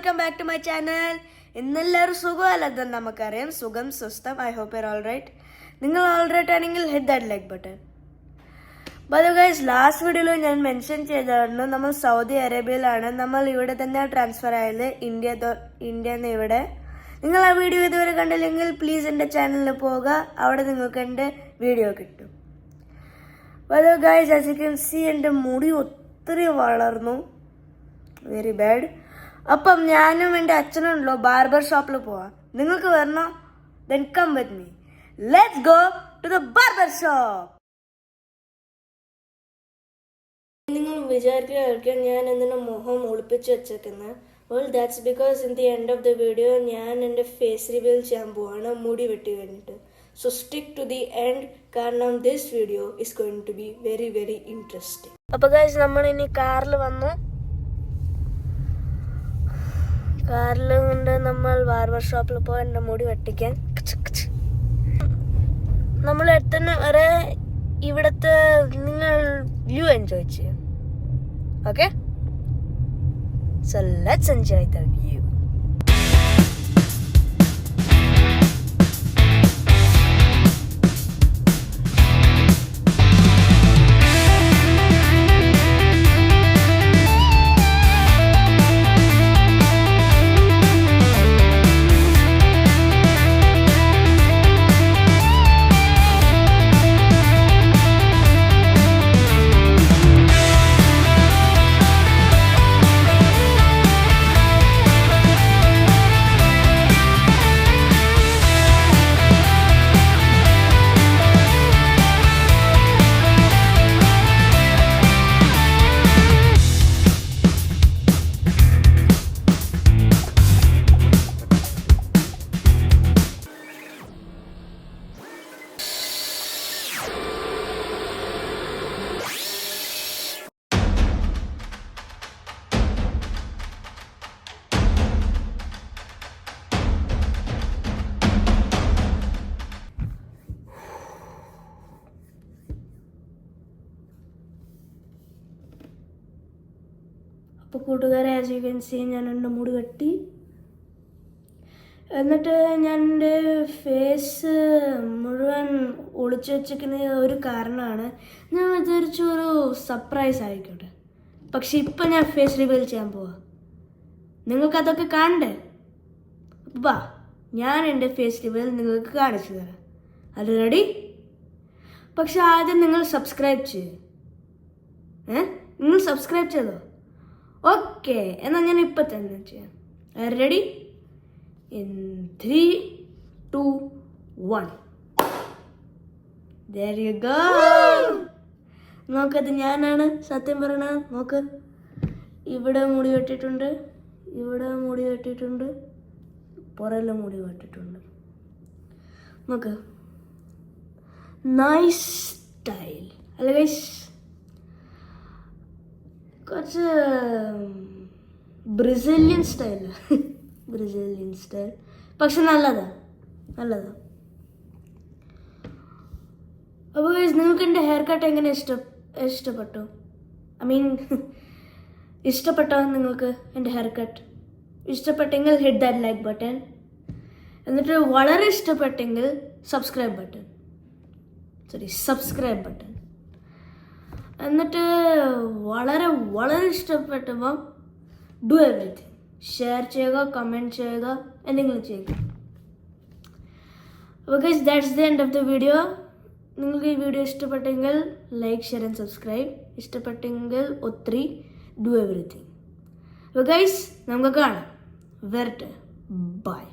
Welcome back to my channel. ഇന്നെല്ലാവരും സുഖമല്ലെന്ന് നമുക്കറിയാം. സുഖം, സ്വസ്ഥം. I hope you are all right. നിങ്ങൾ ഓൾ റൈറ്റ് ആണെങ്കിൽ hit that like button. Bye guys, last വീഡിയോയിൽ ഞാൻ മെൻഷൻ ചെയ്തായിരുന്നു നമ്മൾ സൗദി അറേബ്യയിലാണ്. നമ്മൾ ഇവിടെ തന്നെ ട്രാൻസ്ഫർ ആയത്, ഇന്ത്യന്ന് ഇവിടെ. നിങ്ങൾ ആ വീഡിയോ ഇതുവരെ കണ്ടില്ലെങ്കിൽ പ്ലീസ് എൻ്റെ ചാനലിൽ പോവുക, അവിടെ നിങ്ങൾക്ക് എൻ്റെ വീഡിയോ കിട്ടും. Bye guys, as you can see എൻ്റെ മുടി ഒത്തിരി വളർന്നു, വെരി ബാഡ്. അപ്പം ഞാനും എൻ്റെ അച്ഛനുണ്ടല്ലോ ബാർബർ ഷോപ്പിൽ പോവാം. നിങ്ങൾക്ക് വരണോ? Then come with me. Let's go to the barber shop. നിങ്ങൾ വിചാരിക്കുകയായിരിക്കും ഞാൻ എന്തിനാ മുഖം ഒളിപ്പിച്ച് വെച്ചേക്കുന്നത്. Well, that's because in the end of the video ഞാൻ എൻ്റെ ഫേസ് റിവീൽ ചെയ്യാൻ പോവാണ്, മുടി വെട്ടി കഴിഞ്ഞിട്ട്. So stick to the end, കാരണം this video is going to be very very interesting. അപ്പോൾ ഗൈസ്, നമ്മൾ ഇനി കാറിൽ വന്നു. കാറിൽ കൊണ്ട് നമ്മൾ ബാർബർ ഷോപ്പിൽ പോയി എൻ്റെ മുടി വെട്ടിക്കാൻ. നമ്മൾ എത്തുന്ന വരെ ഇവിടുത്തെ നിങ്ങൾ വ്യൂ എൻജോയ് ചെയ്യും. Okay, so let's enjoy the view. അപ്പോൾ കൂട്ടുകാരെ, ആസ് യു ക്യാൻ സീ ഞാൻ എൻ്റെ മുടി വെട്ടി. എന്നിട്ട് ഞാൻ എൻ്റെ ഫേസ് മുഴുവൻ ഒളിച്ചു വെച്ചിരിക്കുന്ന ഒരു കാരണമാണ്. ഞാൻ വിചാരിച്ചു ഒരു സർപ്രൈസ് ആയിക്കോട്ടെ. പക്ഷെ ഇപ്പം ഞാൻ ഫേസ് റിവീൽ ചെയ്യാൻ പോവാം. നിങ്ങൾക്കതൊക്കെ കാണണ്ടേ? ബാ, ഞാൻ എൻ്റെ ഫേസ് റിവീൽ നിങ്ങൾക്ക് കാണിച്ചു തരാം. അത് റെഡി? പക്ഷെ ആദ്യം നിങ്ങൾ സബ്സ്ക്രൈബ് ചെയ്യൂ. നിങ്ങൾ സബ്സ്ക്രൈബ് ചെയ്തോ? ഓക്കെ, എന്നാൽ ഞാൻ ഇപ്പം തന്നെ ചെയ്യാം. Ready? In 3, 2, 1. There you go. നോക്കത് ഞാനാണ് സത്യം പറയണ. നോക്ക്, ഇവിടെ മുടി വെട്ടിയിട്ടുണ്ട്, ഇവിടെ മുടി വെട്ടിയിട്ടുണ്ട്, പുറകിലും മുടി വെട്ടിയിട്ടുണ്ട്. നോക്ക്, നൈസ് സ്റ്റൈൽ അല്ലേ ഗൈസ്? കുറച്ച് ബ്രസീലിയൻ സ്റ്റൈൽ, ബ്രസീലിയൻ സ്റ്റൈൽ, പക്ഷെ നല്ലതാ. അപ്പോൾ ഗൈസ്, നിങ്ങൾക്ക് എൻ്റെ ഹെയർ കട്ട് എങ്ങനെ ഇഷ്ടപ്പെട്ടു? ഐ മീൻ, ഇഷ്ടപ്പെട്ടോ നിങ്ങൾക്ക് എൻ്റെ ഹെയർ കട്ട്? ഇഷ്ടപ്പെട്ടെങ്കിൽ ഹിറ്റ് ദാറ്റ് ലൈക്ക് ബട്ടൺ. എന്നിട്ട് വളരെ ഇഷ്ടപ്പെട്ടെങ്കിൽ സബ്സ്ക്രൈബ് ബട്ടൺ. എന്നിട്ട് വളരെ വളരെ ഇഷ്ടപ്പെട്ടപ്പോൾ ഡു എവറിത്തിങ്. ഷെയർ ചെയ്യുക, കമൻറ്റ് ചെയ്യുക, എന്തെങ്കിലും ചെയ്യുക. അപ്പോൾ guys, that's the end of the video. നിങ്ങൾക്ക് ഈ വീഡിയോ ഇഷ്ടപ്പെട്ടെങ്കിൽ ലൈക്ക്, ഷെയർ ആൻഡ് സബ്സ്ക്രൈബ്. ഇഷ്ടപ്പെട്ടെങ്കിൽ ഒത്തിരി ഡു എവറിത്തിങ്. അപ്പോൾ ഗൈസ്, നമുക്ക് കാണാം. വരട്ടെ, ബൈ.